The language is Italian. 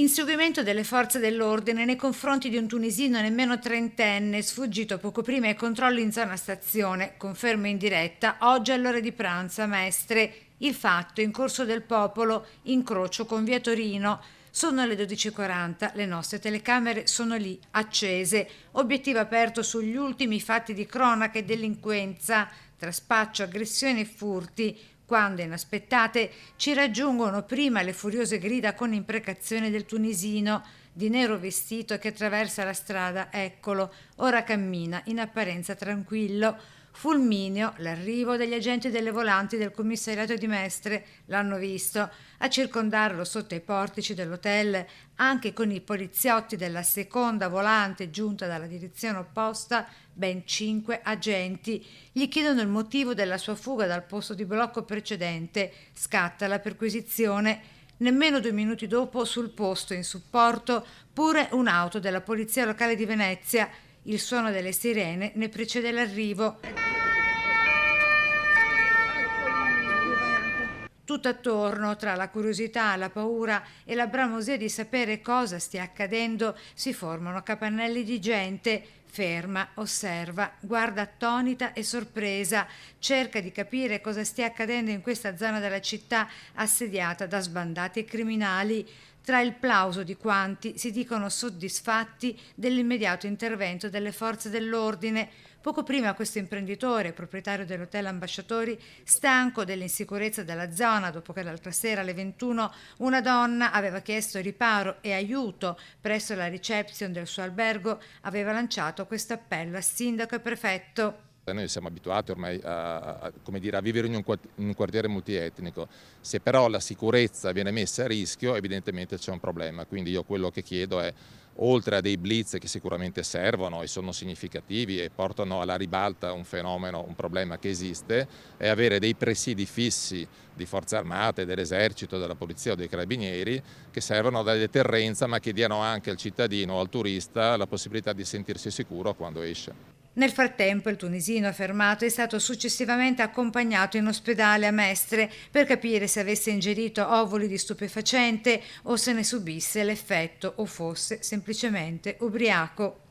Inseguimento delle forze dell'ordine nei confronti di un tunisino nemmeno trentenne sfuggito poco prima ai controlli in zona stazione, conferma in diretta, oggi all'ora di pranzo a Mestre. Il fatto in Corso del Popolo, incrocio con via Torino. Sono le 12:40, le nostre telecamere sono lì, accese, obiettivo aperto sugli ultimi fatti di cronaca e delinquenza, tra spaccio, aggressioni e furti, quando inaspettate ci raggiungono prima le furiose grida con imprecazioni del tunisino di nero vestito che attraversa la strada, eccolo, ora cammina in apparenza tranquillo. Fulmineo l'arrivo degli agenti delle volanti del commissariato di Mestre, l'hanno visto, a circondarlo sotto i portici dell'hotel, anche con i poliziotti della seconda volante giunta dalla direzione opposta, ben 5 agenti. Gli chiedono il motivo della sua fuga dal posto di blocco precedente, scatta la perquisizione. Nemmeno 2 minuti dopo, sul posto in supporto, pure un'auto della polizia locale di Venezia. Il suono delle sirene ne precede l'arrivo. Tutto attorno, tra la curiosità, la paura e la bramosia di sapere cosa stia accadendo, si formano capannelli di gente. Ferma, osserva, guarda attonita e sorpresa, cerca di capire cosa stia accadendo in questa zona della città assediata da sbandati e criminali, tra il plauso di quanti si dicono soddisfatti dell'immediato intervento delle forze dell'ordine. Poco prima questo imprenditore, proprietario dell'hotel Ambasciatori, stanco dell'insicurezza della zona, dopo che l'altra sera alle 21 una donna aveva chiesto riparo e aiuto presso la reception del suo albergo, aveva lanciato questo appello a sindaco e prefetto. Noi siamo abituati ormai come dire, a vivere in un quartiere multietnico, se però la sicurezza viene messa a rischio evidentemente c'è un problema, quindi io quello che chiedo è, oltre a dei blitz che sicuramente servono e sono significativi e portano alla ribalta un fenomeno, un problema che esiste, è avere dei presidi fissi di forze armate, dell'esercito, della polizia o dei carabinieri che servono da deterrenza ma che diano anche al cittadino o al turista la possibilità di sentirsi sicuro quando esce. Nel frattempo il tunisino fermato è stato successivamente accompagnato in ospedale a Mestre per capire se avesse ingerito ovuli di stupefacente o se ne subisse l'effetto o fosse semplicemente ubriaco.